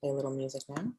Play a little music now.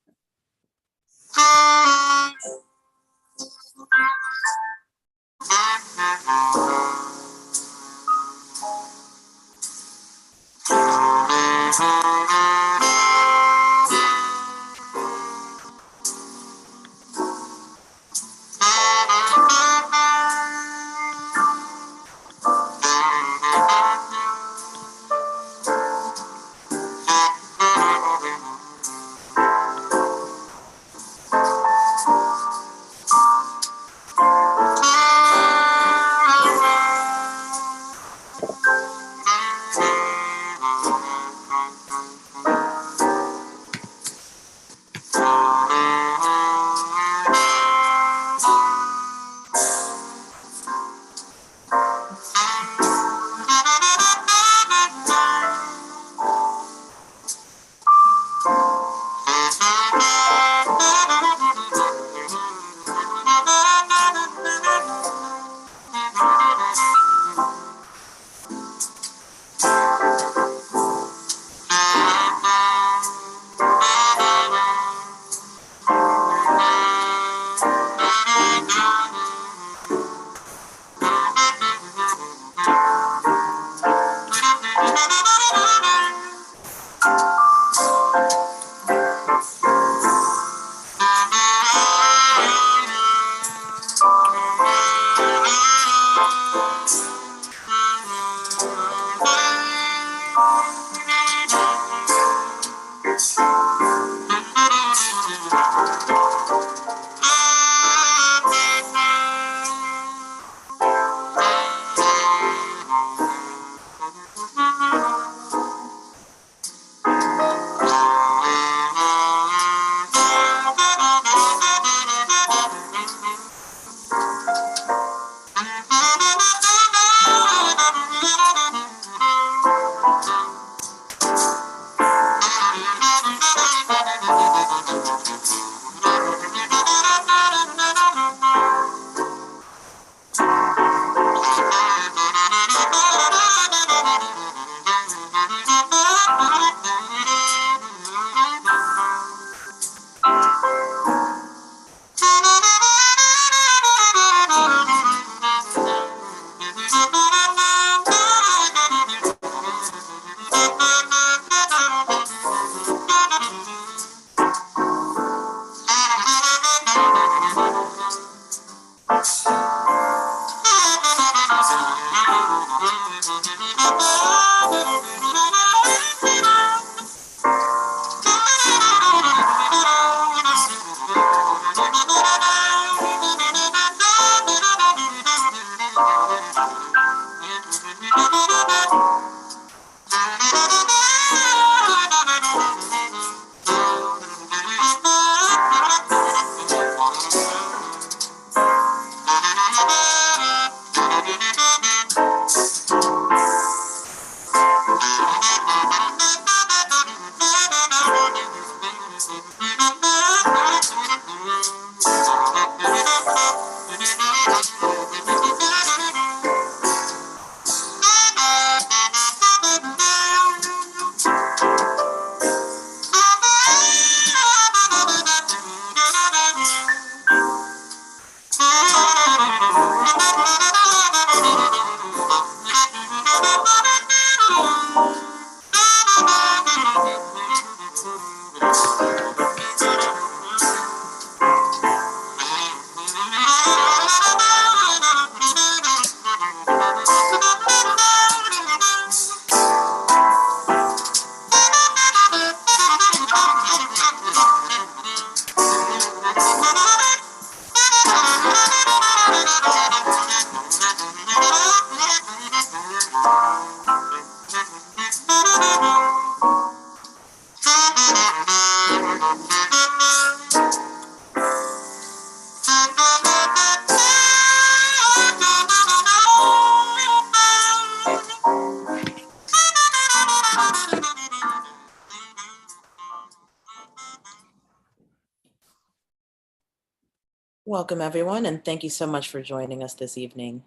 Welcome, everyone, and thank you so much for joining us this evening.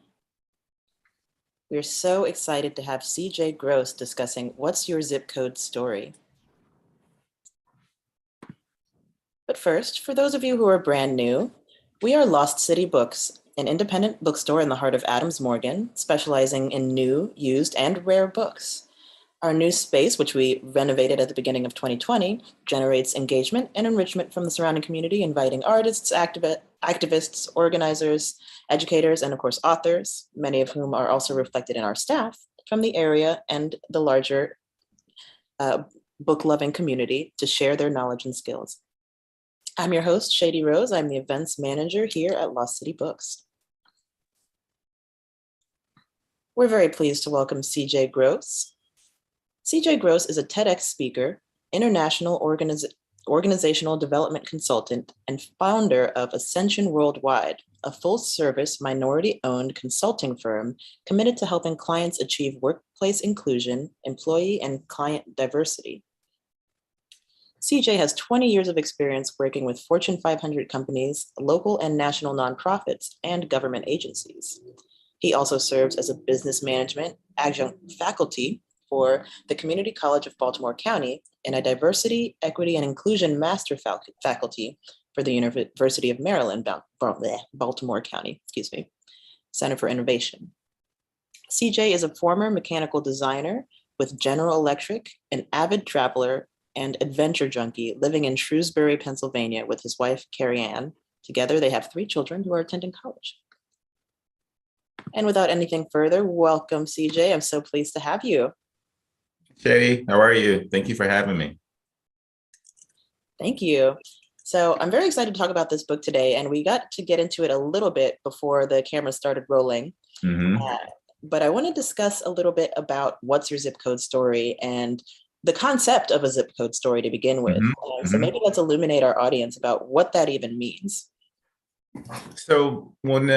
We're so excited to have CJ Gross discussing What's Your Zip Code Story? But first, for those of you who are brand new, we are Lost City Books, an independent bookstore in the heart of Adams Morgan, specializing in new, used, and rare books. Our new space, which we renovated at the beginning of 2020, generates engagement and enrichment from the surrounding community, inviting artists, activists, organizers, educators, and of course authors, many of whom are also reflected in our staff, from the area and the larger book-loving community to share their knowledge and skills. I'm your host, Shady Rose. I'm the events manager here at Lost City Books. We're very pleased to welcome CJ Gross. CJ Gross is a TEDx speaker, international organizational development consultant, and founder of Ascension Worldwide, a full-service, minority-owned consulting firm committed to helping clients achieve workplace inclusion, employee and client diversity. CJ has 20 years of experience working with Fortune 500 companies, local and national nonprofits, and government agencies. He also serves as a business management adjunct faculty for the Community College of Baltimore County and a diversity, equity, and inclusion master faculty for the University of Maryland, Baltimore County, Center for Innovation. CJ is a former mechanical designer with General Electric, an avid traveler, and adventure junkie living in Shrewsbury, Pennsylvania with his wife, Carrie Ann. Together, they have 3 children who are attending college. And without anything further, welcome, CJ. I'm so pleased to have you. Shady, how are you? Thank you for having me. Thank you. So I'm very excited to talk about this book today, and we got to get into it a little bit before the camera started rolling. But I want to discuss a little bit about what's your zip code story and the concept of a zip code story to begin with. So maybe let's illuminate our audience about what that even means. So when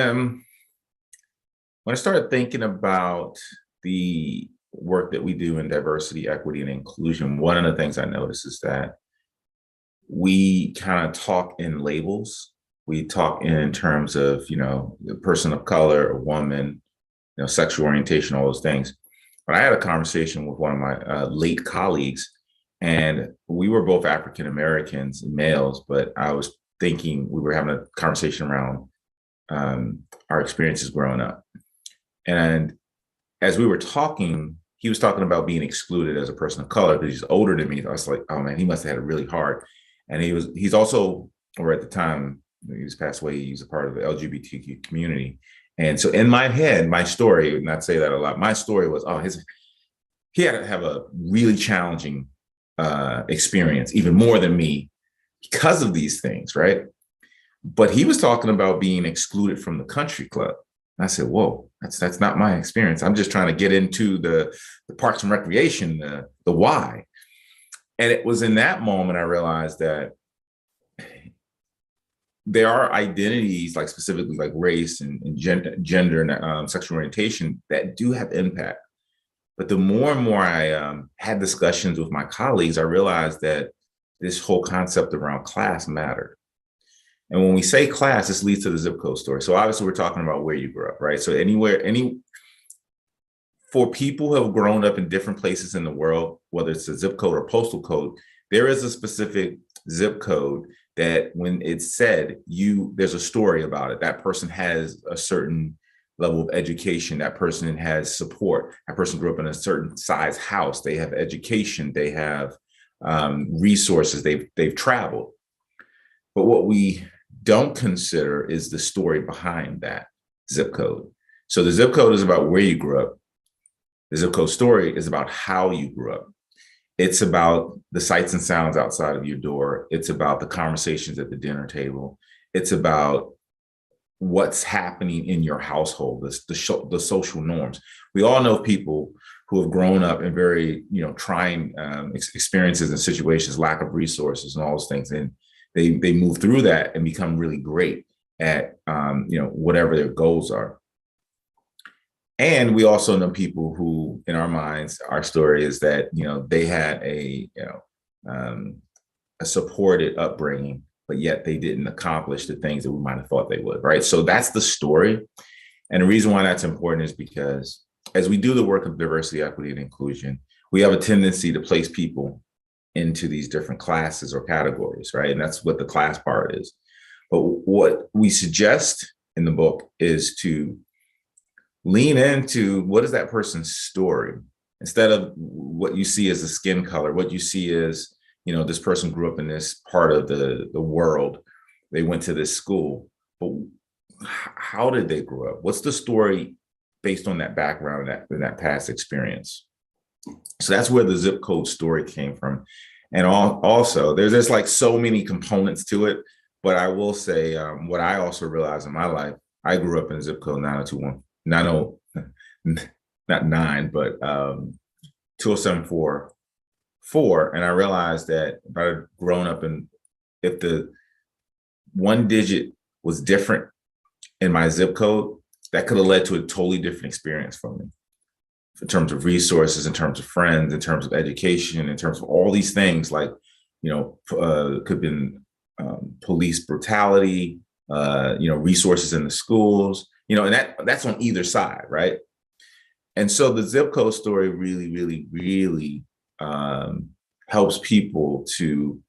I started thinking about the work that we do in diversity, equity, and inclusion, one of the things I noticed is that we kind of talk in labels. We talk in terms of, the person of color, a woman, sexual orientation, all those things. But I had a conversation with one of my late colleagues, and we were both African Americans, males, but I was thinking, we were having a conversation around our experiences growing up. And as we were talking, he was talking about being excluded as a person of color because he's older than me. I was like, oh man, he must have had it really hard. And he's also, or at the time, he was passed away, he was a part of the LGBTQ community. And so in my head, my story, and I say that a lot, my story was, he had to have a really challenging experience, even more than me, because of these things, right? But he was talking about being excluded from the country club. And I said, whoa, that's not my experience. I'm just trying to get into the parks and recreation, the why. And it was in that moment I realized that there are identities, like specifically like race and gender and sexual orientation, that do have impact. But the more and more I had discussions with my colleagues, I realized that this whole concept around class mattered. And when we say class, this leads to the zip code story. So obviously we're talking about where you grew up, right? So for people who have grown up in different places in the world, whether it's a zip code or postal code, there is a specific zip code that when it's said, there's a story about it. That person has a certain level of education. That person has support. That person grew up in a certain size house. They have education. They have resources. They've traveled. But what we don't consider is the story behind that zip code. So the zip code is about where you grew up. The zip code story is about how you grew up. It's about the sights and sounds outside of your door. It's about the conversations at the dinner table. It's about what's happening in your household, the social norms. We all know people who have grown up in very, trying experiences and situations, lack of resources and all those things. And they move through that and become really great at, whatever their goals are. And we also know people who, in our minds, our story is that, they had a supported upbringing, but yet they didn't accomplish the things that we might have thought they would, right? So that's the story. And the reason why that's important is because as we do the work of diversity, equity, and inclusion, we have a tendency to place people into these different classes or categories, right? And that's what the class part is. But what we suggest in the book is to lean into what is that person's story instead of what you see as a skin color. What you see is, this person grew up in this part of the world. They went to this school, but how did they grow up? What's the story based on that background, that past experience? So that's where the zip code story came from. And also, there's just like so many components to it. But I will say, what I also realized in my life, I grew up in zip code 9021, 90, not 9, but 20744. And I realized that if I had grown up if the one digit was different in my zip code, that could have led to a totally different experience for me in terms of resources, in terms of friends, in terms of education, in terms of all these things, like, could have been police brutality, resources in the schools, and that's on either side, right? And so the zip code story really, really, really helps people to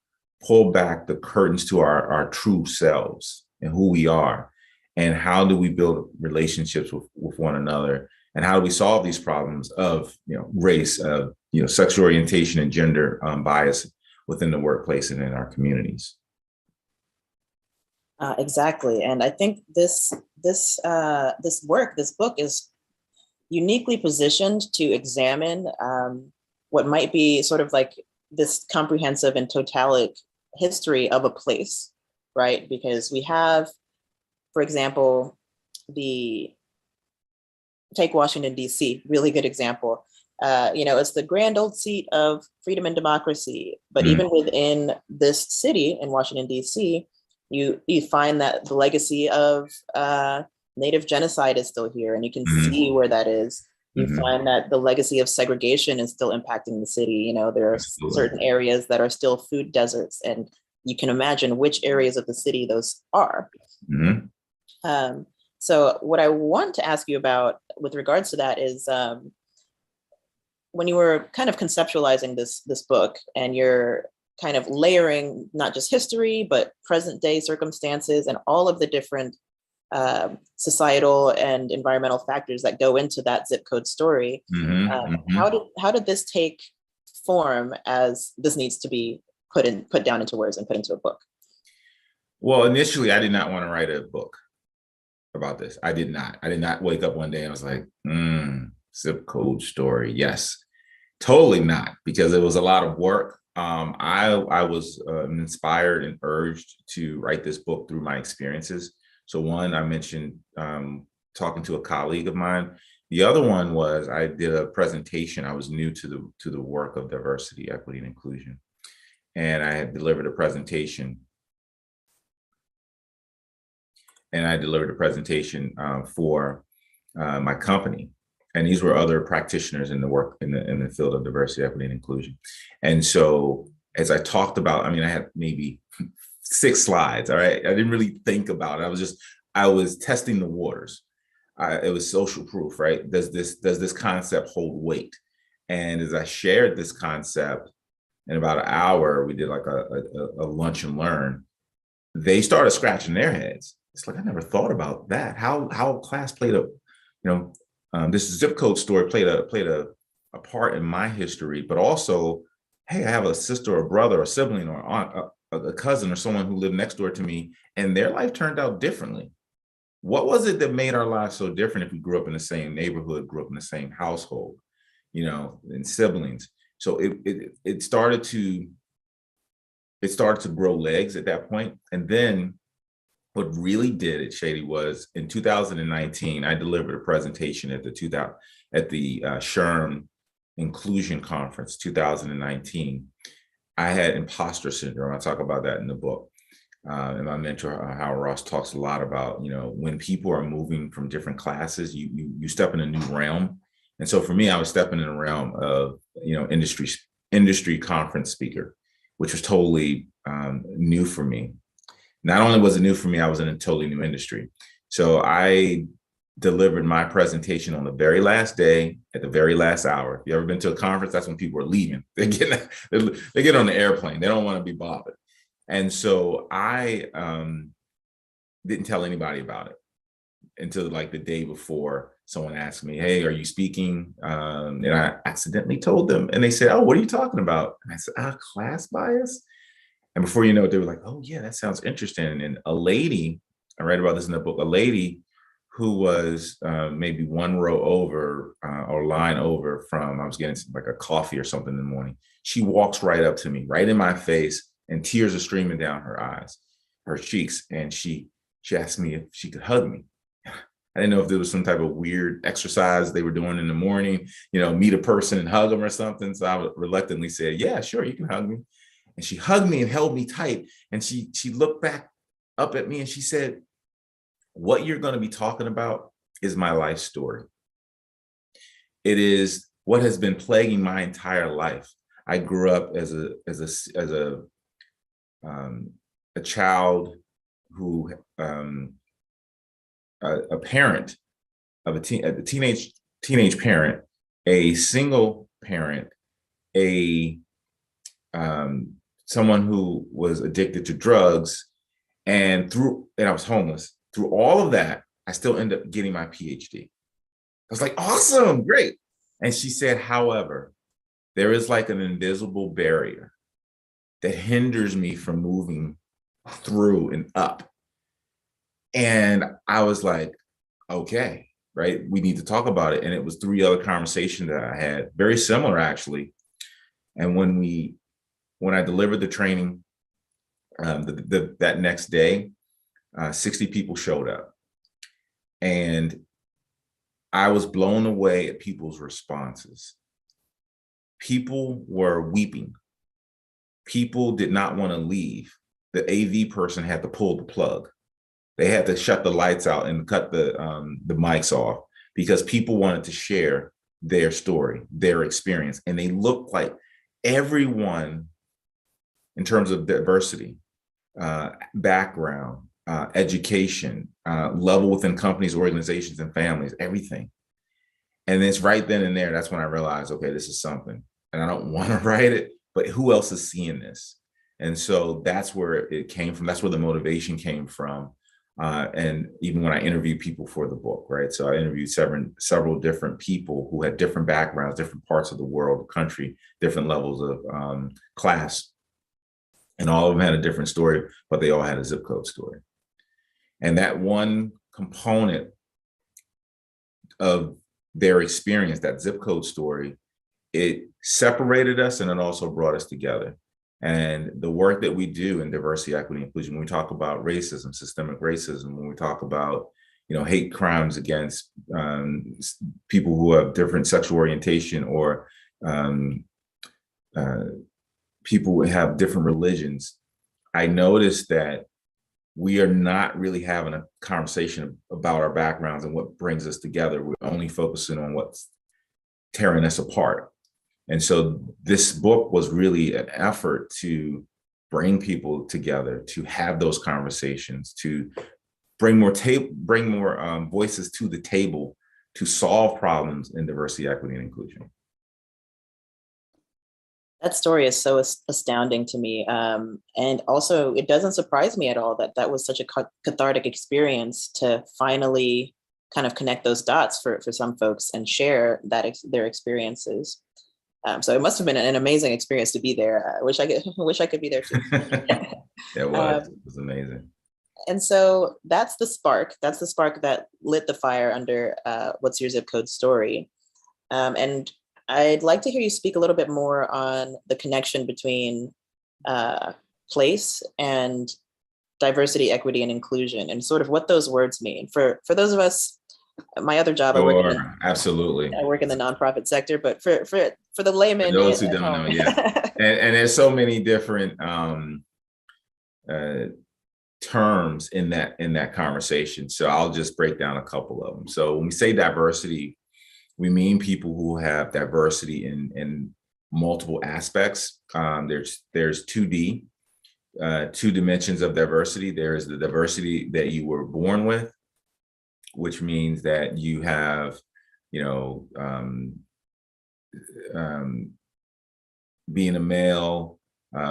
pull back the curtains to our true selves and who we are, and how do we build relationships with one another, and how do we solve these problems of race, sexual orientation and gender bias within the workplace and in our communities. Exactly, and I think this book is uniquely positioned to examine what might be sort of like this comprehensive and totalic history of a place, right? Because we have, for example, take Washington, D.C., really good example. It's the grand old seat of freedom and democracy, but even within this city in Washington, D.C., you find that the legacy of Native genocide is still here, and you can see where that is. You find that the legacy of segregation is still impacting the city. There are certain areas that are still food deserts, and you can imagine which areas of the city those are. So what I want to ask you about with regards to that is when you were kind of conceptualizing this book, and you're kind of layering not just history, but present day circumstances and all of the different societal and environmental factors that go into that zip code story. How did this take form as this needs to be put down into words and put into a book? Well, initially, I did not want to write a book about this. I did not wake up one day and I was like, zip code story. Yes, totally not, because it was a lot of work. I was inspired and urged to write this book through my experiences. So one, I mentioned talking to a colleague of mine. The other one was I did a presentation. I was new to the work of diversity, equity, and inclusion, and I had delivered a presentation. For my company, and these were other practitioners in the work in the field of diversity, equity, and inclusion. And so, as I talked about, I had maybe 6 slides. All right, I didn't really think about it. I was testing the waters. It was social proof, right? Does this concept hold weight? And as I shared this concept, in about an hour, we did like a lunch and learn. They started scratching their heads. It's like, I never thought about that. How class played this zip code story played a part in my history, but also, hey, I have a sister or brother or sibling or aunt, a cousin or someone who lived next door to me, and their life turned out differently. What was it that made our lives so different if we grew up in the same neighborhood, grew up in the same household, and siblings? So it started to grow legs at that point. And then what really did it, Shady, was in 2019, I delivered a presentation at the SHRM Inclusion Conference 2019. I had imposter syndrome. I talk about that in the book. And my mentor, Howard Ross, talks a lot about, when people are moving from different classes, you step in a new realm. And so for me, I was stepping in a realm of, industry conference speaker, which was totally new for me. Not only was it new for me, I was in a totally new industry. So I delivered my presentation on the very last day at the very last hour. If you ever been to a conference, that's when people are leaving. They get on the airplane. They don't want to be bothered. And so I didn't tell anybody about it until like the day before. Someone asked me, "Hey, are you speaking?" And I accidentally told them, and they said, "Oh, what are you talking about?" And I said, "Class bias." And before you know it, they were like, "Oh yeah, that sounds interesting." And a lady, I read about this in the book, a lady who was maybe one row over or line over from, I was getting like a coffee or something in the morning. She walks right up to me, right in my face, and tears are streaming down her eyes, her cheeks. And she asked me if she could hug me. I didn't know if there was some type of weird exercise they were doing in the morning, meet a person and hug them or something. So I reluctantly said, "Yeah, sure, you can hug me." And she hugged me and held me tight. And she looked back up at me and she said, "What you're going to be talking about is my life story. It is what has been plaguing my entire life. I grew up as a child who a parent of a teenage parent, a single parent, a someone who was addicted to drugs, and I was homeless. Through all of that, I still ended up getting my PhD. I was like, awesome, great." And she said, "However, there is like an invisible barrier that hinders me from moving through and up." And I was like, okay, right, we need to talk about it. And it was 3 other conversations that I had, very similar actually. And when I delivered the training that next day, 60 people showed up. And I was blown away at people's responses. People were weeping. People did not want to leave. The AV person had to pull the plug. They had to shut the lights out and cut the mics off because people wanted to share their story, their experience. And they looked like everyone, in terms of diversity, background, education, level within companies, organizations, and families, everything. And it's right then and there, that's when I realized, okay, this is something. And I don't want to write it, but who else is seeing this? And so that's where it came from. That's where the motivation came from. And even when I interviewed people for the book, right? So I interviewed several different people who had different backgrounds, different parts of the world, country, different levels of class. And all of them had a different story, but they all had a zip code story. And that one component of their experience, that zip code story, it separated us and it also brought us together. And the work that we do in diversity, equity, inclusion, when we talk about racism, systemic racism, when we talk about hate crimes against people who have different sexual orientation or people who have different religions, I noticed that we are not really having a conversation about our backgrounds and what brings us together. We're only focusing on what's tearing us apart. And so this book was really an effort to bring people together, to have those conversations, to bring more voices to the table to solve problems in diversity, equity, and inclusion. That story is so astounding to me. And also, it doesn't surprise me at all that that was such a cathartic experience to finally kind of connect those dots for some folks and share their experiences. So it must have been an amazing experience to be there. I wish I could be there too. It was amazing. And so that's the spark. That's the spark that lit the fire under What's Your Zip Code Story. And I'd like to hear you speak a little bit more on the connection between place and diversity, equity, and inclusion, and sort of what those words mean. For those of us, my other job, absolutely. I work in the nonprofit sector, but for the layman, for those who don't know, yeah, and there's so many different terms in that conversation. So I'll just break down a couple of them. So when we say diversity, we mean people who have diversity in multiple aspects. There's 2D, 2 dimensions of diversity. There is the diversity that you were born with, which means that you have, you know, being a male,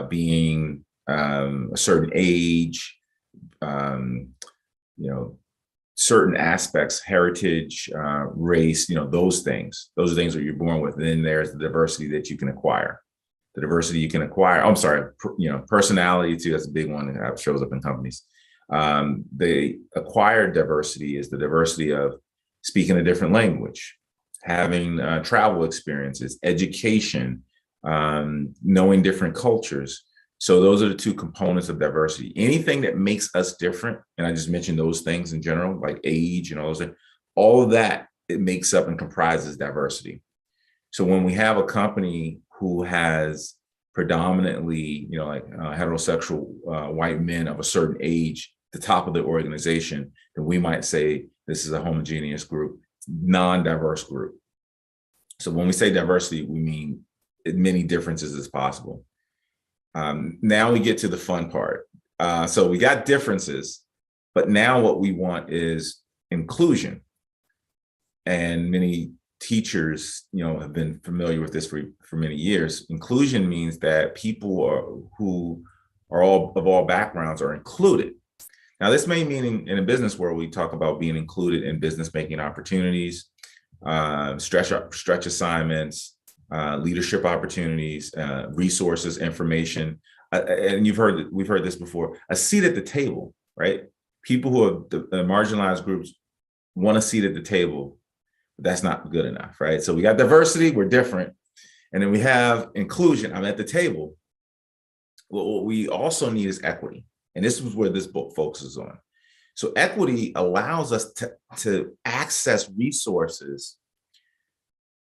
being a certain age, um, you know, certain aspects, heritage, race, you know, those things. Those are things that you're born with. And then there's the diversity that you can acquire. The diversity you can acquire. I'm sorry, you know, personality too. That's a big one that shows up in companies. The acquired diversity is the diversity of speaking a different language, having travel experiences, education, knowing different cultures. So those are the two components of diversity. Anything that makes us different, and I just mentioned those things in general, like age and all those things, all of that, it makes up and comprises diversity. So when we have a company who has predominantly, you know, like heterosexual white men of a certain age, the top of the organization, then we might say this is a homogeneous group, non-diverse group. So when we say diversity, we mean as many differences as possible. Now we get to the fun part. So we got differences, but now what we want is inclusion. And many teachers, you know, have been familiar with this for many years. Inclusion means that people who are all of all backgrounds are included. Now, this may mean in a business world, we talk about being included in business making opportunities, stretch assignments, leadership opportunities, resources, information. And we've heard this before, a seat at the table, right? People who are the marginalized groups want a seat at the table, but that's not good enough, right? So we got diversity, we're different. And then we have inclusion, I'm at the table. Well, what we also need is equity. And this is where this book focuses on. So equity allows us to access resources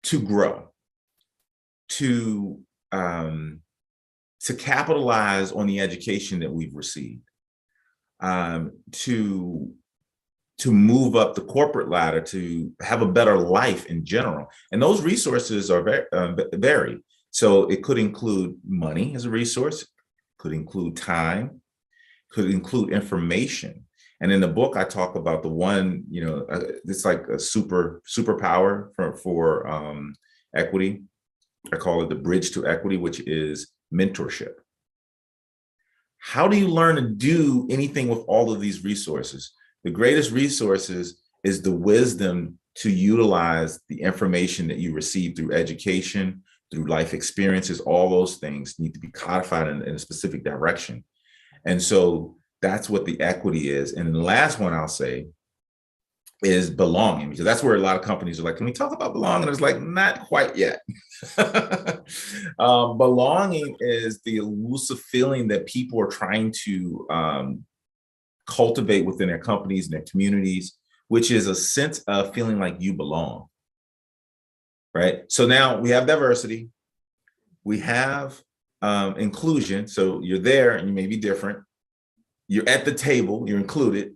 to grow, to capitalize on the education that we've received, to move up the corporate ladder, to have a better life in general. And those resources are varied. So it could include money as a resource, could include time, could include information. And in the book, I talk about the one, you know, it's like a superpower for equity. I call it the bridge to equity, which is mentorship. How do you learn to do anything with all of these resources? The greatest resources is the wisdom to utilize the information that you receive through education, through life experiences. All those things need to be codified in a specific direction. And so that's what the equity is. And the last one I'll say is belonging, because that's where a lot of companies are like, can we talk about belonging? And it's like, not quite yet. Belonging is the elusive feeling that people are trying to cultivate within their companies and their communities, which is a sense of feeling like you belong, right? So now we have diversity, we have inclusion. So you're there and you may be different. You're at the table, you're included,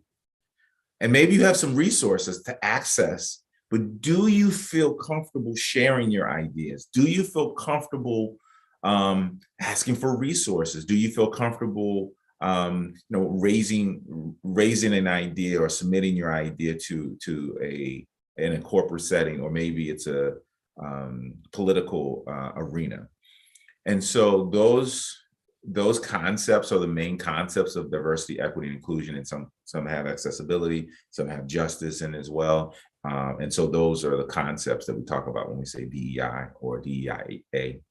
and maybe you have some resources to access, but do you feel comfortable sharing your ideas? Do you feel comfortable asking for resources? Do you feel comfortable you know, raising an idea or submitting your idea to in a corporate setting, or maybe it's a political arena? And so those concepts are the main concepts of diversity, equity, and inclusion. And some have accessibility, some have justice in as well. And so those are the concepts that we talk about when we say DEI or DEIA.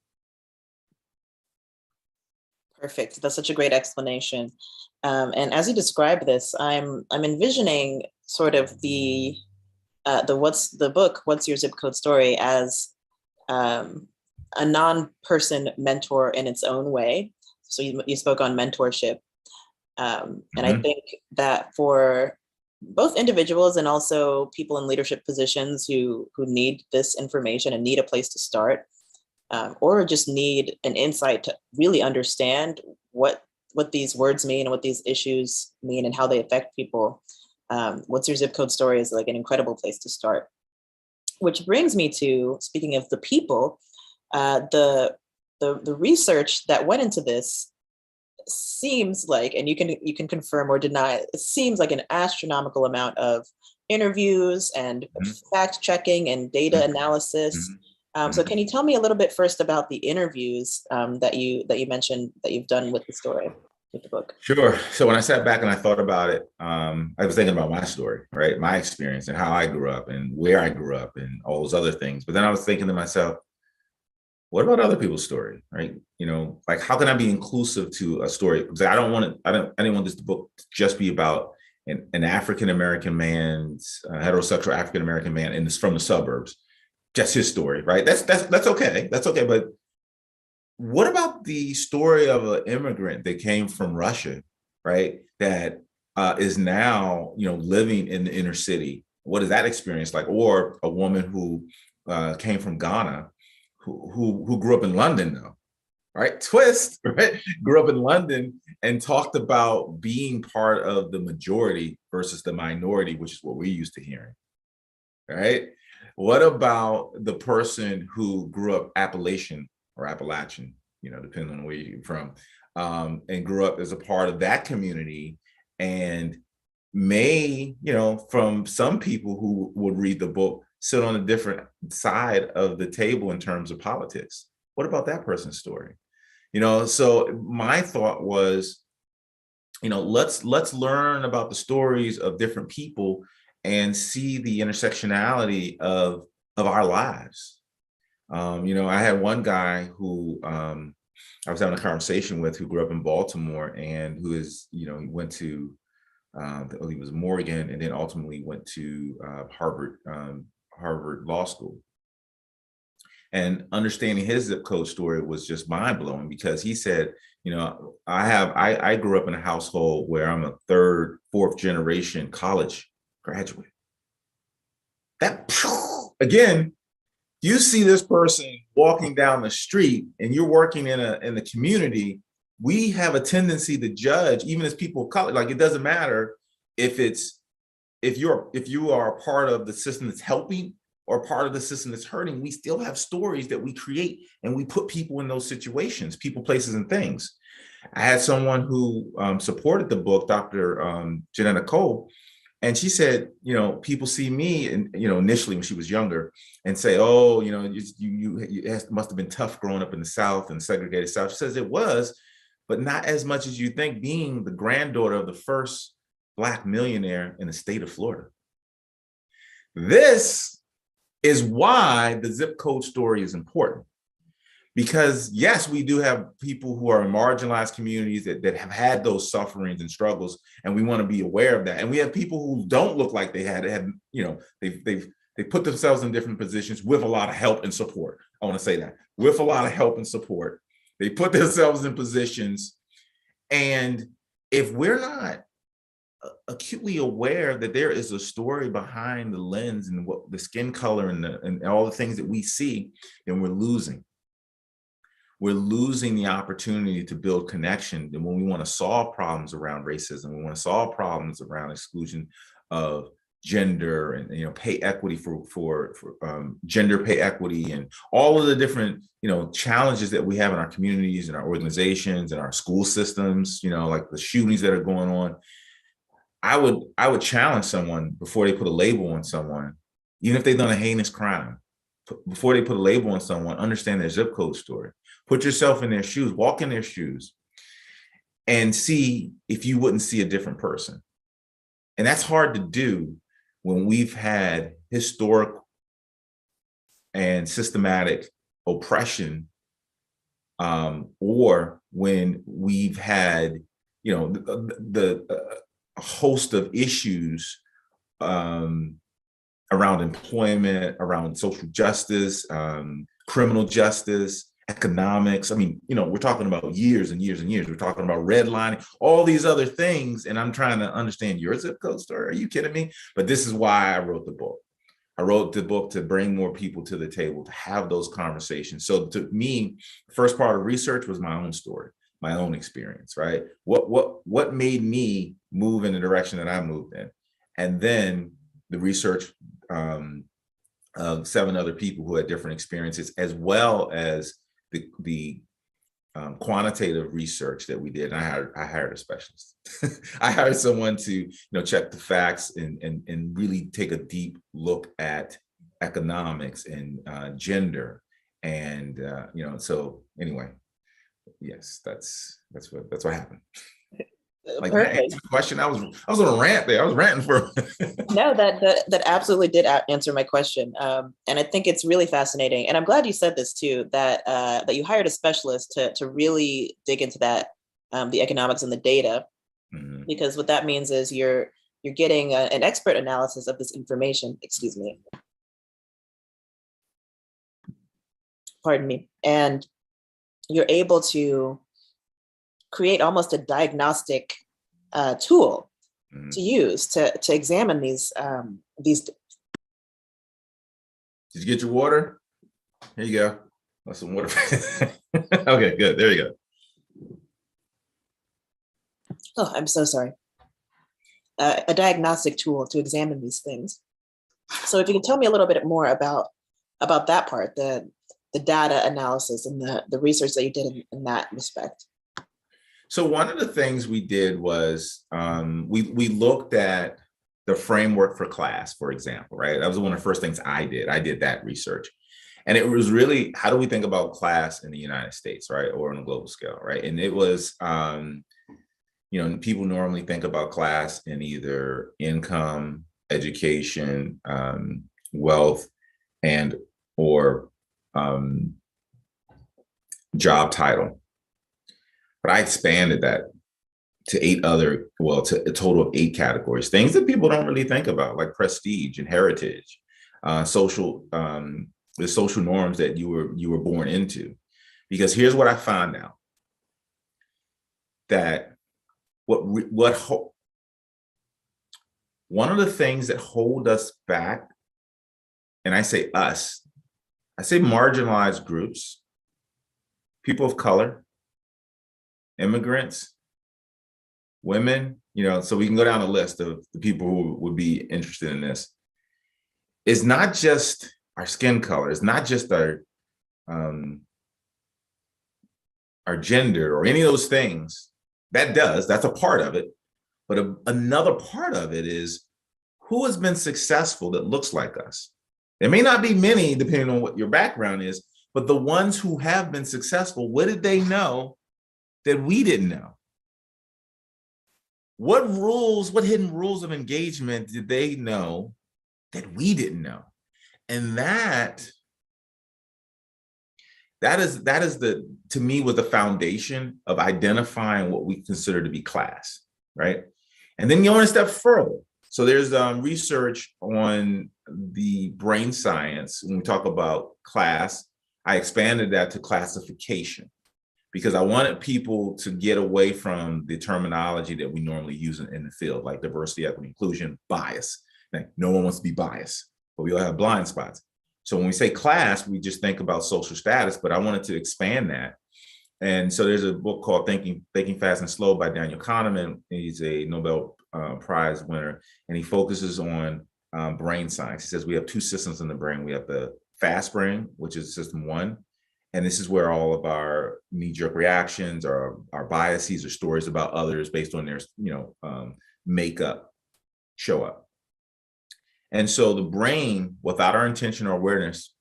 Perfect. That's such a great explanation. And as you describe this, I'm envisioning sort of the book, What's Your Zip Code Story, as a non-person mentor in its own way. So you spoke on mentorship. And I think that for both individuals and also people in leadership positions who need this information and need a place to start, or just need an insight to really understand what these words mean and what these issues mean and how they affect people, What's Your Zip Code Story is like an incredible place to start. Which brings me to, speaking of the people, the research that went into this seems like, and you can confirm or deny, it seems like an astronomical amount of interviews and Mhm. fact checking and data Mhm. analysis. Mhm. So Mhm. can you tell me a little bit first about the interviews that you mentioned that you've done with the story, with the book? Sure. So when I sat back and I thought about it, I was thinking about my story, right? My experience and how I grew up and where I grew up and all those other things. But then I was thinking to myself, what about other people's story, right? Like how can I be inclusive to a story? Because I didn't want this book to just be about an African American man's heterosexual African American man and this from the suburbs, just his story, right? That's okay. That's okay. But what about the story of an immigrant that came from Russia, right? That is now, living in the inner city. What is that experience like? Or a woman who came from Ghana, who grew up in London, though, right? Twist, right? Grew up in London and talked about being part of the majority versus the minority, which is what we're used to hearing, right? What about the person who grew up Appalachian, depending on where you're from, and grew up as a part of that community and may, from some people who would read the book, sit on a different side of the table in terms of politics. What about that person's story? So my thought was, let's learn about the stories of different people and see the intersectionality of our lives. I had one guy who I was having a conversation with who grew up in Baltimore and who is, he went to he was Morgan and then ultimately went to Harvard Law School. And understanding his zip code story was just mind blowing because he said, I grew up in a household where I'm a third, fourth generation college graduate. That again, you see this person walking down the street and you're working in the community, we have a tendency to judge, even as people of color, like it doesn't matter if it's if you are a part of the system that's helping or part of the system that's hurting, we still have stories that we create and we put people in those situations, people, places, and things. I had someone who supported the book, Dr. Janetta Cole, and she said, people see me, and initially when she was younger, and say, "Oh, it must have been tough growing up in the South and segregated South." She says it was, but not as much as you think. Being the granddaughter of the first Black millionaire in the state of Florida, this is why the zip code story is important. Because yes, we do have people who are in marginalized communities that have had those sufferings and struggles, and we want to be aware of that. And we have people who don't look like they had, they put themselves in different positions with a lot of help and support. I want to say that with a lot of help and support, they put themselves in positions. And if we're not acutely aware that there is a story behind the lens and what the skin color and all the things that we see, then we're losing the opportunity to build connection. And when we want to solve problems around racism, we want to solve problems around exclusion of gender and pay equity for gender pay equity and all of the different challenges that we have in our communities and our organizations and our school systems, like the shootings that are going on. I would challenge someone before they put a label on someone, even if they've done a heinous crime. Before they put a label on someone, understand their zip code story. Put yourself in their shoes, walk in their shoes, and see if you wouldn't see a different person. And that's hard to do when we've had historic and systematic oppression, or when we've had, a host of issues around employment, around social justice, criminal justice, economics. I mean, we're talking about years and years and years. We're talking about redlining, all these other things. And I'm trying to understand your zip code story. Are you kidding me? But this is why I wrote the book. I wrote the book to bring more people to the table, to have those conversations. So to me, the first part of research was my own story, my own experience, right? What made me move in the direction that I moved in? And then the research of 7 other people who had different experiences, as well as the quantitative research that we did. And I hired a specialist. I hired someone to check the facts and really take a deep look at economics and gender. And so anyway, yes, that's what happened. Like, Perfect. answer the question. I was on a rant there. I was ranting for. No, that absolutely did answer my question, and I think it's really fascinating. And I'm glad you said this too. That you hired a specialist to really dig into that, the economics and the data, Mhm. because what that means is you're getting an expert analysis of this information. Excuse me. Pardon me. And you're able to create almost a diagnostic tool Mhm. to use to examine these. Did you get your water? Here you go. That's some water. Okay, good. There you go. Oh, I'm so sorry. A diagnostic tool to examine these things. So if you can tell me a little bit more about that part, the data analysis and the research that you did in that respect. So one of the things we did was we looked at the framework for class, for example, right? That was one of the first things I did. I did that research. And it was really, how do we think about class in the United States, right? Or on a global scale, right? And it was, people normally think about class in either income, education, wealth, and or job title. But I expanded that to to a total of 8 categories, things that people don't really think about, like prestige and heritage, the social norms that you were born into. Because here's what I found out, that one of the things that hold us back, and I say us, I say marginalized groups, people of color, immigrants, women, so we can go down a list of the people who would be interested in this. It's not just our skin color. It's not just our gender or any of those things. That's a part of it. But another part of it is who has been successful that looks like us. There may not be many, depending on what your background is, but the ones who have been successful, what did they know that we didn't know? What hidden rules of engagement did they know that we didn't know? And that is to me, was the foundation of identifying what we consider to be class, right? And then you want to step further. So there's research on the brain science. When we talk about class, I expanded that to classification, because I wanted people to get away from the terminology that we normally use in the field, like diversity, equity, inclusion, bias. Like, no one wants to be biased, but we all have blind spots. So when we say class, we just think about social status, but I wanted to expand that. And so there's a book called Thinking Fast and Slow by Daniel Kahneman. He's a Nobel Prize winner, and he focuses on brain science. He says we have 2 systems in the brain. We have the fast brain, which is system 1. And this is where all of our knee-jerk reactions, our biases, or stories about others based on their makeup show up. And so the brain, without our intention or awareness,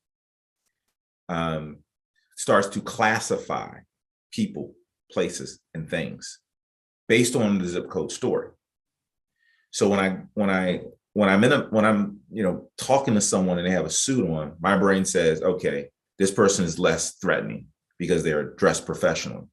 starts to classify people, places, and things based on the zip code story. So when I'm talking to someone and they have a suit on, my brain says, okay, this person is less threatening because they're dressed professionally.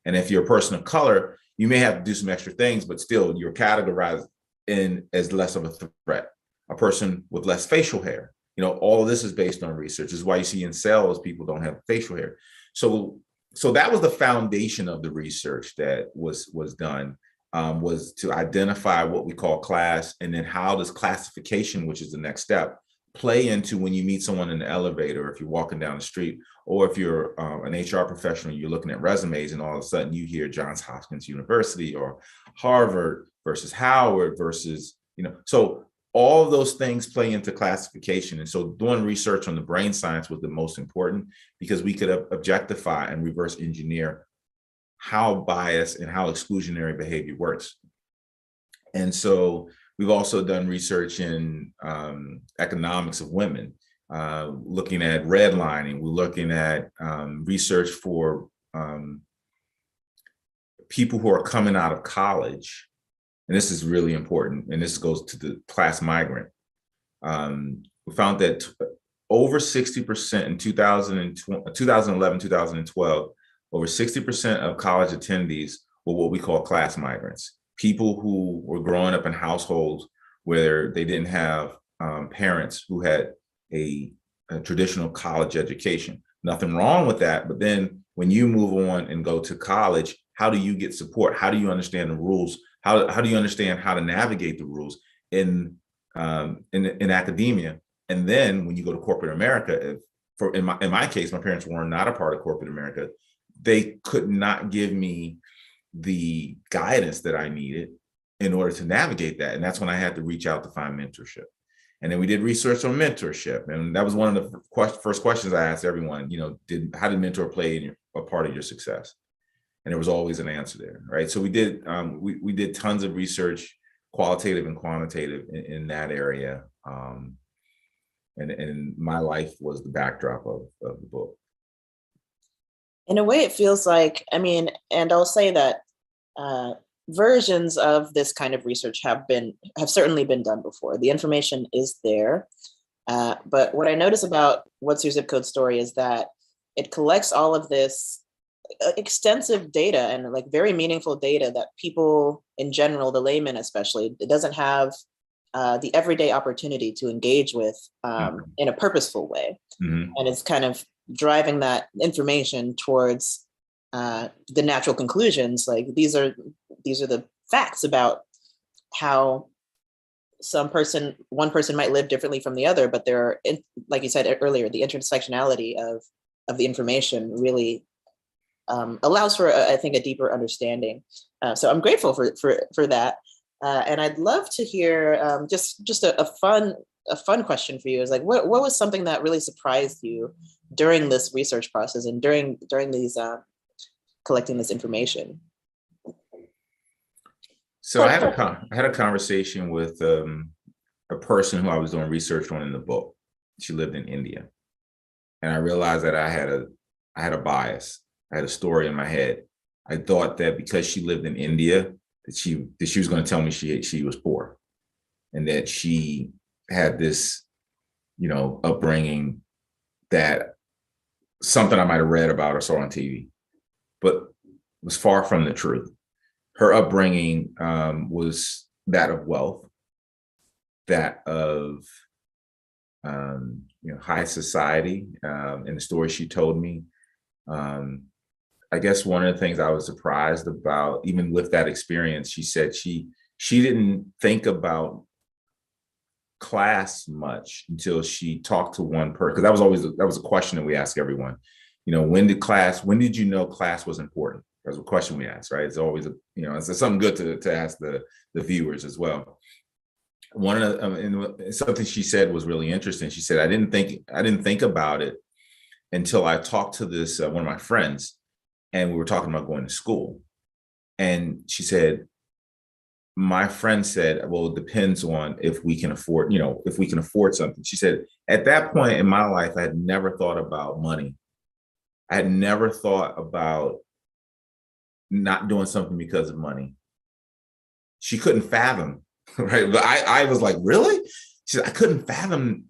And if you're a person of color, you may have to do some extra things, but still you're categorized in as less of a threat. A person with less facial hair, all of this is based on research. This is why you see in cells, people don't have facial hair. So that was the foundation of the research that was done, was to identify what we call class, and then how does classification, which is the next step, play into when you meet someone in the elevator, if you're walking down the street, or if you're an HR professional, you're looking at resumes, and all of a sudden you hear Johns Hopkins University or Harvard versus Howard versus, so all of those things play into classification. And so doing research on the brain science was the most important, because we could objectify and reverse engineer how bias and how exclusionary behavior works. And so we've also done research in economics of women, looking at redlining. We're looking at research for people who are coming out of college. And this is really important. And this goes to the class migrant. We found that over 60% in 2011, 2012, over 60% of college attendees were what we call class migrants. People who were growing up in households where they didn't have parents who had a traditional college education. Nothing wrong with that, but then when you move on and go to college, how do you get support? How do you understand the rules? How do you understand how to navigate the rules in academia? And then when you go to corporate America, in my case, my parents were not a part of corporate America. They could not give me the guidance that I needed in order to navigate that. And that's when I had to reach out to find mentorship. And then we did research on mentorship. And that was one of the first questions I asked everyone, how did mentor play a part of your success? And there was always an answer there, right? So we did we did tons of research, qualitative and quantitative in that area. And my life was the backdrop of the book. In a way, it feels like, and I'll say that versions of this kind of research have certainly been done before. The information is there. But what I notice about What's Your Zip Code Story is that it collects all of this extensive data and like very meaningful data that people in general, the layman especially, it doesn't have the everyday opportunity to engage with in a purposeful way. Mm-hmm. And it's kind of driving that information towards the natural conclusions. Like these are the facts about how one person might live differently from the other, but there are, like you said earlier, the intersectionality of the information really allows for, I think, a deeper understanding. So I'm grateful for that. And I'd love to hear just a fun question for you is like, what was something that really surprised you during this research process and during these collecting this information? So I had a conversation with a person who I was doing research on in the book. She lived in India, and I realized that I had a bias. I had a story in my head. I thought that because she lived in India, that she was going to tell me she was poor, and that she had this, upbringing that something I might have read about or saw on TV, but was far from the truth. Her upbringing was that of wealth, that of high society. In the story she told me, I guess one of the things I was surprised about, even with that experience, she said she didn't think about class much until she talked to one person. Because that was a question that we ask everyone. When did you know class was important? That's a question we ask, right? It's always it's something good to ask the viewers as well. One of the, something she said was really interesting. She said, I didn't think about it until I talked to this one of my friends, and we were talking about going to school. And she said, my friend said, well, it depends on if we can afford something. She said, at that point in my life, I had never thought about money. I had never thought about not doing something because of money. She couldn't fathom, right? But I was like, really? She said, I couldn't fathom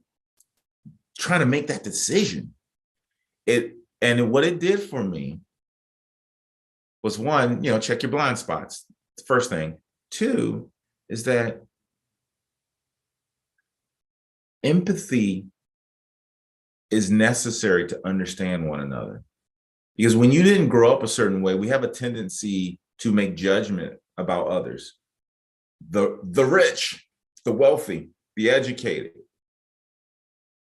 trying to make that decision. What it did for me was, one, check your blind spots. The first thing. Two is that empathy is necessary to understand one another. Because when you didn't grow up a certain way, we have a tendency to make judgment about others. The rich, the wealthy, the educated,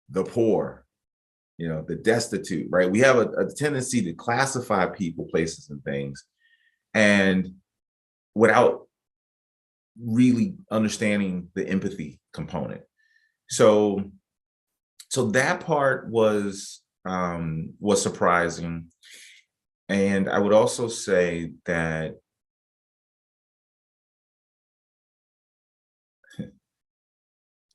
the poor, the destitute, right? We have a tendency to classify people, places, and things, and without really understanding the empathy component. So that part was surprising. And I would also say that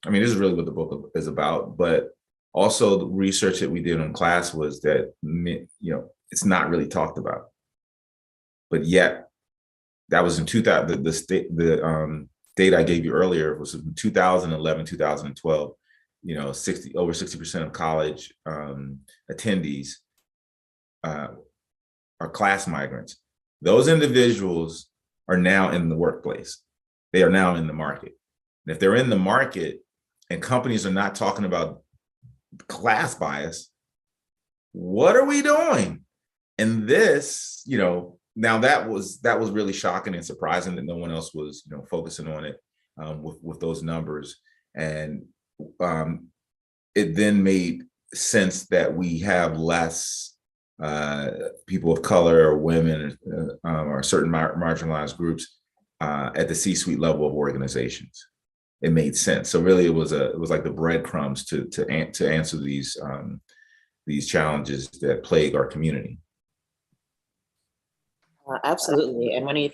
I mean, this is really what the book is about, but also the research that we did in class was that, it's not really talked about. But yet, that was in 2000, the data I gave you earlier was in 2011, 2012, 60% of college attendees are class migrants. Those individuals are now in the workplace. They are now in the market. And if they're in the market and companies are not talking about class bias, what are we doing? And this, now that was really shocking and surprising that no one else was, focusing on it with those numbers. And it then made sense that we have less people of color or women or certain marginalized groups at the C-suite level of organizations. It made sense. So really, it was like the breadcrumbs to answer these challenges that plague our community. Absolutely. And when you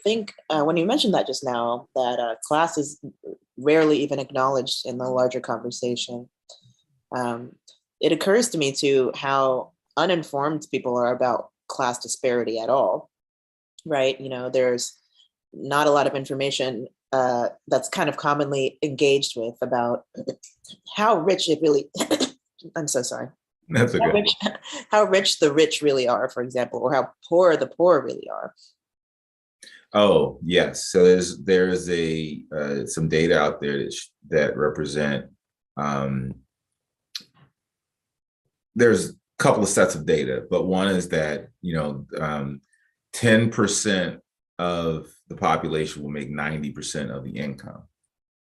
mentioned that just now, that class is rarely even acknowledged in the larger conversation, it occurs to me too how uninformed people are about class disparity at all, right? There's not a lot of information that's kind of commonly engaged with about how rich it really, I'm so sorry. That's How okay. how rich the rich really are, for example, or how poor the poor really are. Oh, yes. So there's some data out there that represent there's a couple of sets of data, but one is that 10% of the population will make 90% of the income.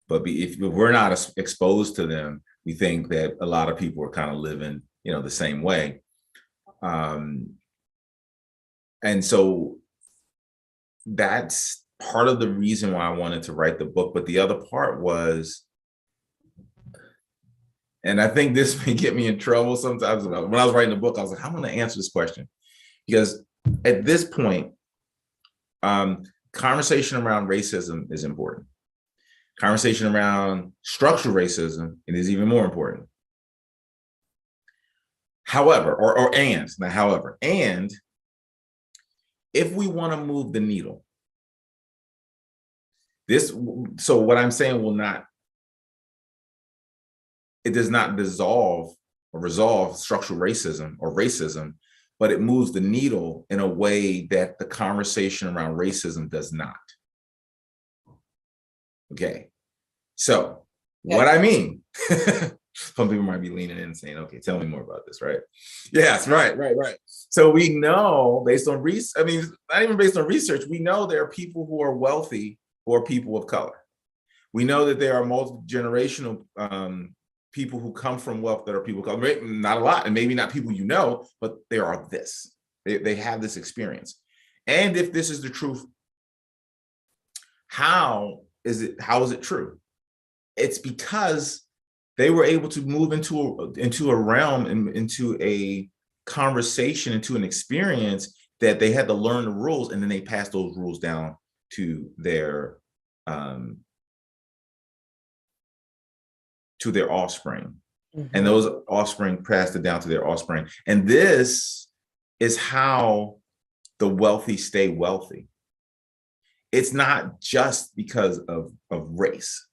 But if we're not exposed to them, we think that a lot of people are kind of living, the same way. And so that's part of the reason why I wanted to write the book. But the other part was, and I think this may get me in trouble sometimes. When I was writing the book, I was like, how am I going to answer this question? Because at this point, conversation around racism is important. Conversation around structural racism, it is even more important. However, and if we want to move the needle, so what I'm saying it does not dissolve or resolve structural racism or racism, but it moves the needle in a way that the conversation around racism does not. Okay. So what I mean, some people might be leaning in and saying, okay, tell me more about this, right? Yes, right. So we know based on not even based on research, we know there are people who are wealthy who are people of color. We know that there are multi-generational people who come from wealth that are people of color. Not a lot, and maybe not people but there are this. They have this experience. And if this is the truth, how is it true? It's because they were able to move into a realm and into a conversation, into an experience that they had to learn the rules, and then they passed those rules down to their offspring. Mm-hmm. And those offspring passed it down to their offspring. And this is how the wealthy stay wealthy. It's not just because of race.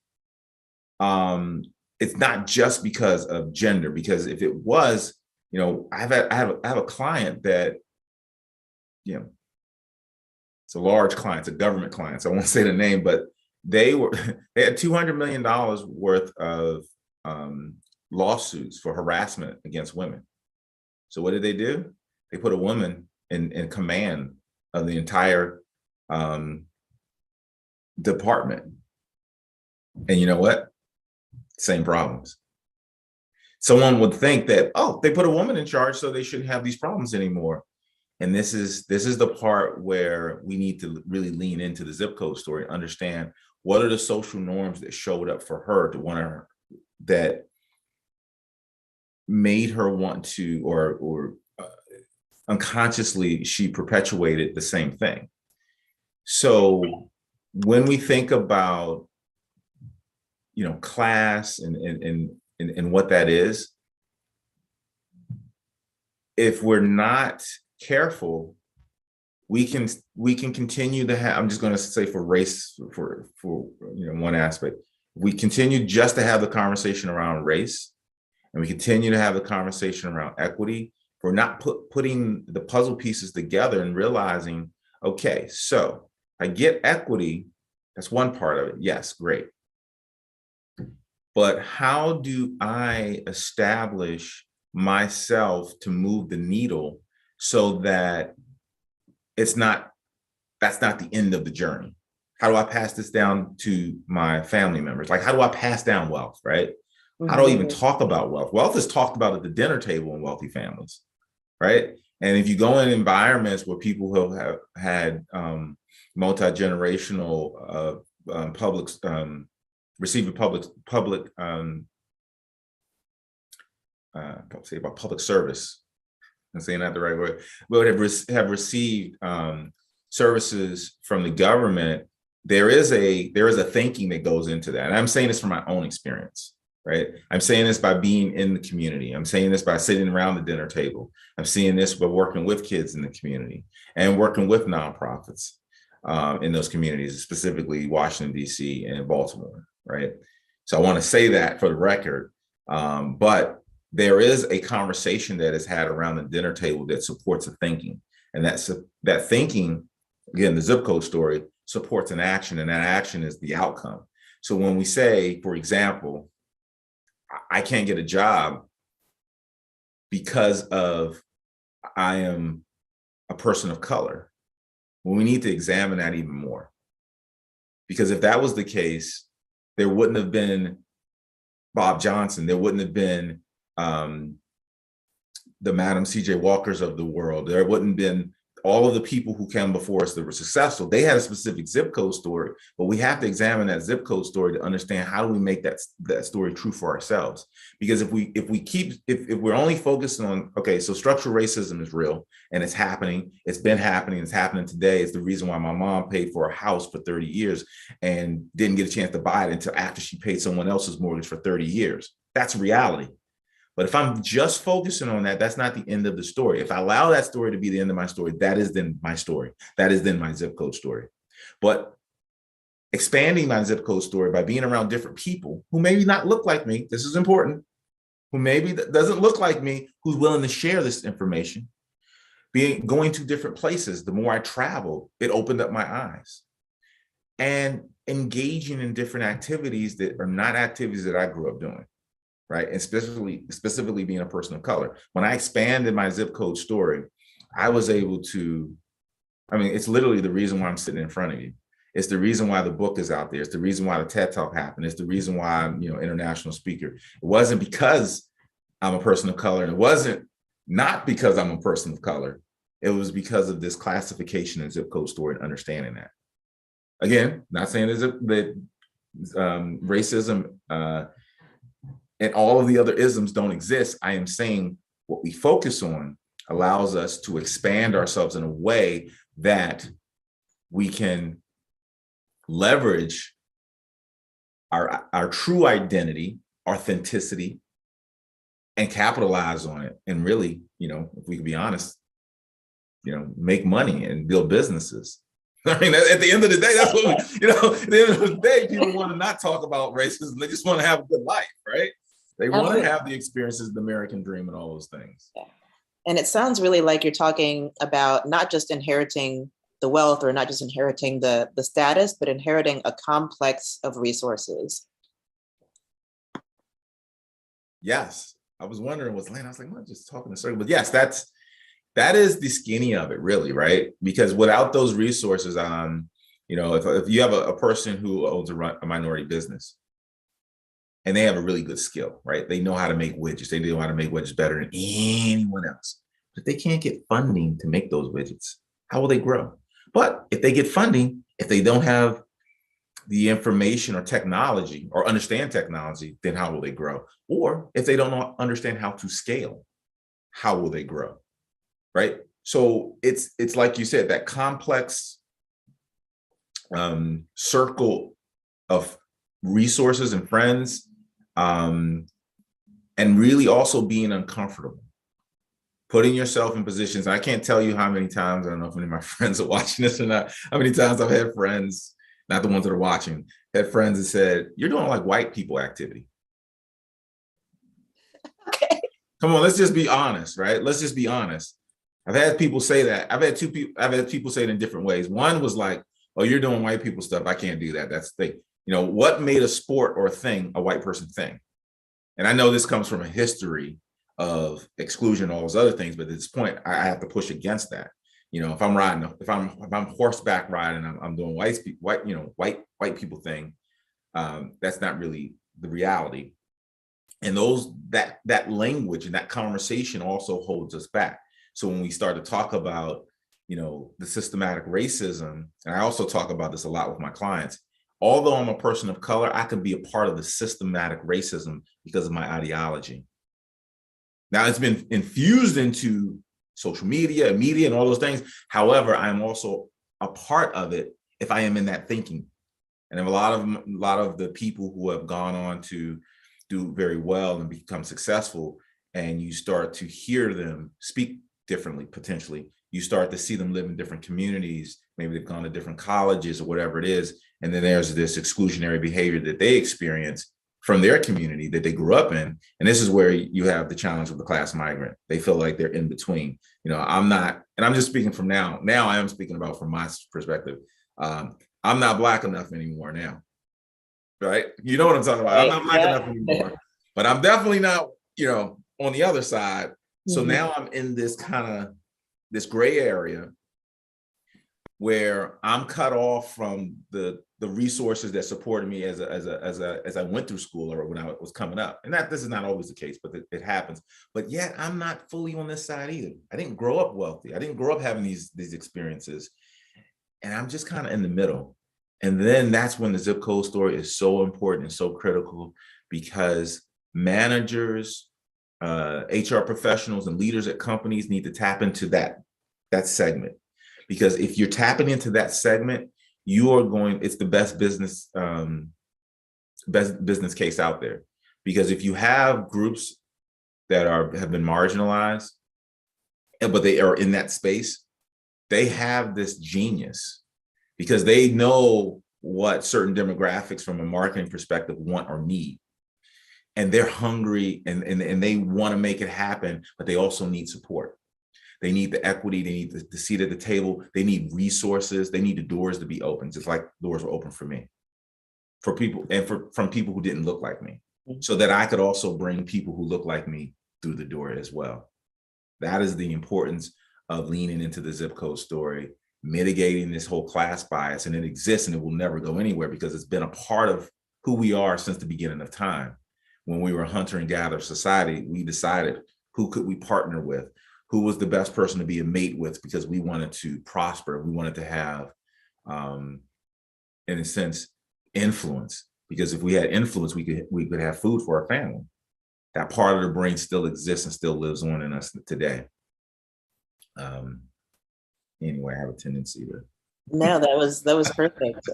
It's not just because of gender, because if it was, I have a client that, it's a large client, it's a government client, so I won't say the name, but they had $200 million worth of lawsuits for harassment against women. So what did they do? They put a woman in command of the entire department. And you know what? Same problems. Someone would think that, oh, they put a woman in charge, so they shouldn't have these problems anymore. And this is the part where we need to really lean into the zip code story, understand what are the social norms that showed up for her that made her want to, or unconsciously she perpetuated the same thing. So when we think about, class and what that is, if we're not careful, we can continue to have, I'm just going to say for race, for one aspect, we continue just to have the conversation around race, and we continue to have the conversation around equity. We're not putting the puzzle pieces together and realizing, okay, so I get equity, that's one part of it. Yes, great. But how do I establish myself to move the needle so that it's not, that's not the end of the journey? How do I pass this down to my family members? Like, how do I pass down wealth, right? How do I even talk about wealth? Wealth is talked about at the dinner table in wealthy families, right? And if you go in environments where people who have had multi-generational public receiving public say about public service, I'm saying that the right word, but have received services from the government, there is a thinking that goes into that. And I'm saying this from my own experience, right? I'm saying this by being in the community. I'm saying this by sitting around the dinner table. I'm seeing this by working with kids in the community and working with nonprofits in those communities, specifically Washington, D.C. and Baltimore, right? So I want to say that for the record, but there is a conversation that is had around the dinner table that supports a thinking. And that thinking, again, the zip code story, supports an action, and that action is the outcome. So when we say, for example, I can't get a job because of I am a person of color, well, we need to examine that even more. Because if that was the case, there wouldn't have been Bob Johnson, there wouldn't have been the Madam C.J. Walkers of the world. There wouldn't have been all of the people who came before us that were successful. They had a specific zip code story, but we have to examine that zip code story to understand how do we make that story true for ourselves. Because if we're only focusing on, okay, so structural racism is real and it's happening, it's been happening, it's happening today. It's the reason why my mom paid for a house for 30 years and didn't get a chance to buy it until after she paid someone else's mortgage for 30 years. That's reality. But if I'm just focusing on that, that's not the end of the story. If I allow that story to be the end of my story, that is then my story. That is then my zip code story. But expanding my zip code story by being around different people who maybe not look like me, this is important, who maybe doesn't look like me, who's willing to share this information, going to different places. The more I traveled, it opened up my eyes. And engaging in different activities that are not activities that I grew up doing. Right. And specifically being a person of color. When I expanded my zip code story, I was able to, it's literally the reason why I'm sitting in front of you. It's the reason why the book is out there. It's the reason why the TED Talk happened. It's the reason why I'm, international speaker. It wasn't because I'm a person of color. And it wasn't not because I'm a person of color. It was because of this classification and zip code story and understanding that. Again, not saying that racism, and all of the other isms don't exist. I am saying what we focus on allows us to expand ourselves in a way that we can leverage our true identity, authenticity, and capitalize on it. And really, if we can be honest, make money and build businesses. At the end of the day, that's what at the end of the day, people want to not talk about racism. They just want to have a good life, right? They want to have the experiences of the American dream and all those things. Yeah. And it sounds really like you're talking about not just inheriting the wealth or not just inheriting the status, but inheriting a complex of resources. Yes. I was wondering what's Lane. I was like, I'm just talking in circles. But yes, that is the skinny of it, really, right? Because without those resources, if you have a person who owns a minority business, and they have a really good skill, right? They know how to make widgets. They know how to make widgets better than anyone else. But they can't get funding to make those widgets. How will they grow? But if they get funding, if they don't have the information or technology or understand technology, then how will they grow? Or if they don't understand how to scale, how will they grow, right? So it's like you said, that complex circle of resources and friends, and really also being uncomfortable, putting yourself in positions. I can't tell you how many times, I don't know if any of my friends are watching this or not, how many times I've had friends, not the ones that are watching, had friends that said, "You're doing like white people activity." Okay. Come on, let's just be honest, right? Let's just be honest. I've had people say that. I've had people say it in different ways. One was like, "Oh, you're doing white people stuff. I can't do that. That's the, what made a sport or a thing a white person thing?" And I know this comes from a history of exclusion, all those other things, but at this point, I have to push against that. If I'm riding, if I'm horseback riding, I'm doing white people thing. That's not really the reality. And that language and that conversation also holds us back. So when we start to talk about, the systematic racism, and I also talk about this a lot with my clients, although I'm a person of color, I can be a part of the systematic racism because of my ideology. Now it's been infused into social media, and all those things. However, I'm also a part of it if I am in that thinking. And a lot of the people who have gone on to do very well and become successful, and you start to hear them speak differently, potentially, you start to see them live in different communities. Maybe they've gone to different colleges or whatever it is. And then there's this exclusionary behavior that they experience from their community that they grew up in. And this is where you have the challenge of the class migrant. They feel like they're in between. I'm not, and I'm just speaking from now. Now I am speaking about from my perspective. I'm not Black enough anymore now, right? You know what I'm talking about? I'm not Black enough anymore, but I'm definitely not, on the other side. So now I'm in this this gray area where I'm cut off from the resources that supported me as I went through school or when I was coming up. And this is not always the case, but it happens. But yet I'm not fully on this side either. I didn't grow up wealthy. I didn't grow up having these experiences. And I'm just kind of in the middle. And then that's when the zip code story is so important and so critical, because managers, HR professionals, and leaders at companies need to tap into that segment. Because if you're tapping into that segment, it's the best business case out there. Because if you have groups that have been marginalized, but they are in that space, they have this genius because they know what certain demographics from a marketing perspective want or need. And they're hungry and they want to make it happen, but they also need support. They need the equity, they need the seat at the table, they need resources, they need the doors to be open, just like doors were open for me, for people and from people who didn't look like me, so that I could also bring people who look like me through the door as well. That is the importance of leaning into the zip code story, mitigating this whole class bias. And it exists and it will never go anywhere because it's been a part of who we are since the beginning of time. When we were a hunter and gatherer society, we decided who could we partner with, who was the best person to be a mate with, because we wanted to prosper. We wanted to have, in a sense, influence. Because if we had influence, we could have food for our family. That part of the brain still exists and still lives on in us today. Anyway, I have a tendency to. No, that was perfect.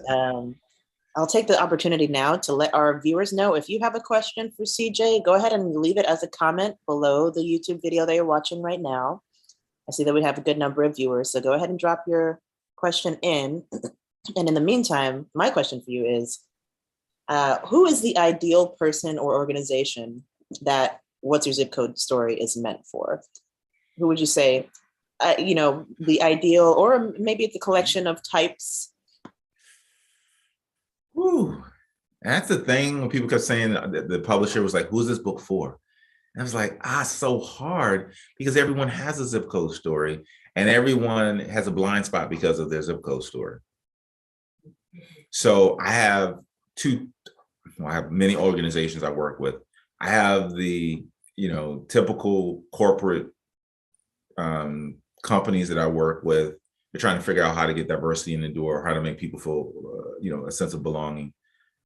I'll take the opportunity now to let our viewers know, if you have a question for CJ, go ahead and leave it as a comment below the YouTube video that you're watching right now. I see that we have a good number of viewers, so go ahead and drop your question in. And in the meantime, my question for you is, who is the ideal person or organization that What's Your Zip Code Story is meant for? Who would you say, the ideal, or maybe it's a collection of types? Ooh, that's the thing when people kept saying that the publisher was like, who's this book for? And I was like, so hard, because everyone has a zip code story and everyone has a blind spot because of their zip code story. So I have many organizations I work with. I have the, typical corporate companies that I work with. They're trying to figure out how to get diversity in the door, how to make people feel, a sense of belonging.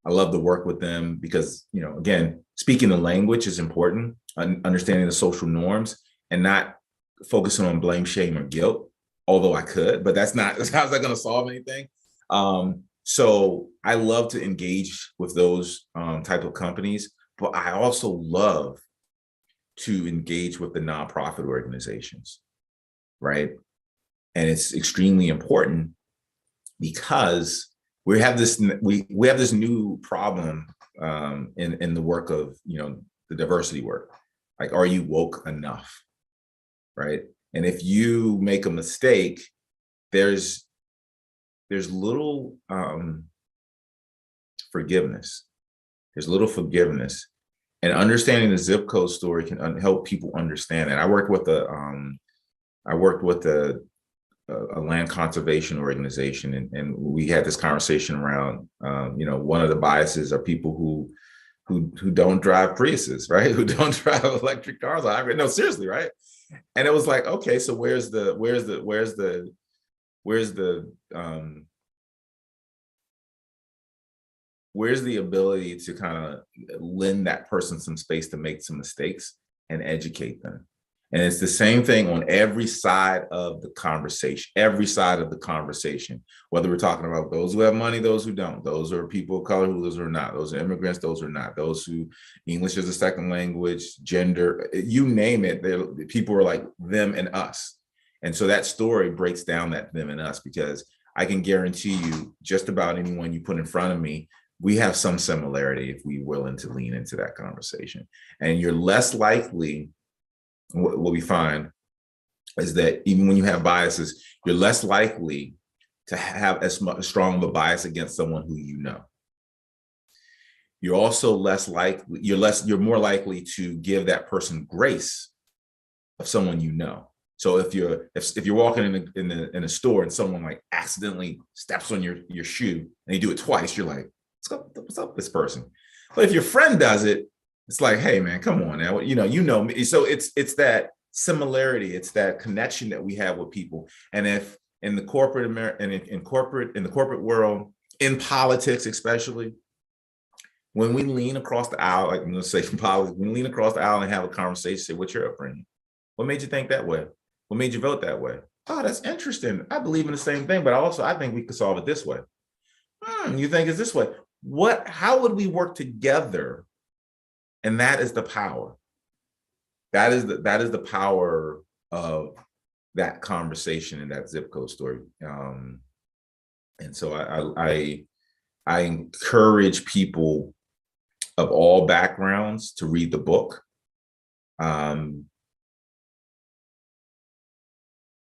I love to work with them because, again, speaking the language is important, understanding the social norms, and not focusing on blame, shame, or guilt, although I could, but how's that going to solve anything? So I love to engage with those type of companies, but I also love to engage with the nonprofit organizations, right? And it's extremely important because we have this new problem in the work of the diversity work. Like, are you woke enough, right? And if you make a mistake, there's little forgiveness. There's little forgiveness, and understanding the zip code story can help people understand it. I worked with a land conservation organization, and we had this conversation around one of the biases are people who don't drive Priuses, right? Who don't drive electric cars. No, seriously, right? And it was like, okay, so where's the ability to kind of lend that person some space to make some mistakes and educate them? And it's the same thing on every side of the conversation, whether we're talking about those who have money, those who don't, those are people of color, those are not, those are immigrants, those are not, those who English is a second language, gender, you name it, people are like them and us. And so that story breaks down that them and us, because I can guarantee you just about anyone you put in front of me, we have some similarity if we're willing to lean into that conversation. And you're less likely, what we find is that even when you have biases, you're less likely to have as strong of a bias against someone who you know. You're also you're more likely to give that person grace of someone you know. So if you're walking in a store and someone like accidentally steps on your shoe and you do it twice, you're like, what's up with this person? But if your friend does it, it's like, hey man, come on now, you know me. So it's that similarity, it's that connection that we have with people. And if in the corporate in the corporate world, in politics especially, when we lean across the aisle, like I'm going to say from politics, when we lean across the aisle and have a conversation, say, what's your upbringing? What made you think that way? What made you vote that way? Oh, that's interesting. I believe in the same thing, but I think we could solve it this way. You think it's this way? How would we work together? And that is the power. That is the power of that conversation and that zip code story. And so I encourage people of all backgrounds to read the book,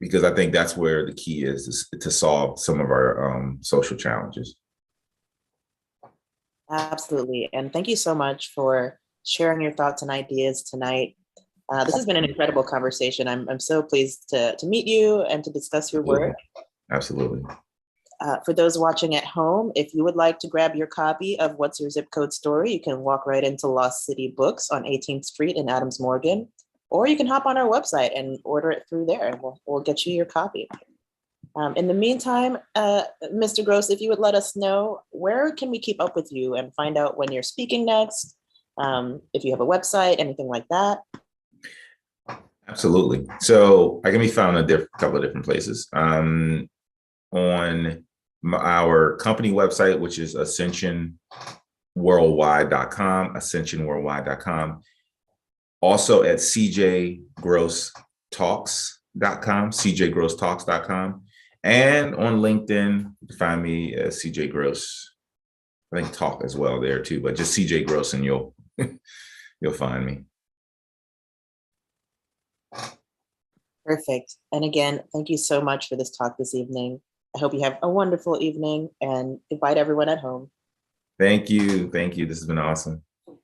because I think that's where the key is to solve some of our social challenges. Absolutely. And thank you so much for sharing your thoughts and ideas tonight. This has been an incredible conversation. I'm so pleased to meet you and to discuss your work. Absolutely. For those watching at home, if you would like to grab your copy of What's Your Zip Code Story, you can walk right into Lost City Books on 18th Street in Adams Morgan, or you can hop on our website and order it through there, and we'll get you your copy. In the meantime, Mr. Gross, if you would let us know, where can we keep up with you and find out when you're speaking next? If you have a website, anything like that? Absolutely. So I can be found in a couple of different places. On our company website, which is ascensionworldwide.com. Also at cjgrosstalks.com, and on LinkedIn, you can find me as CJ Gross. I think talk as well there too, but just CJ Gross and you'll find me. Perfect. And again, thank you so much for this talk this evening. I hope you have a wonderful evening, and goodbye to everyone at home. Thank you. This has been awesome.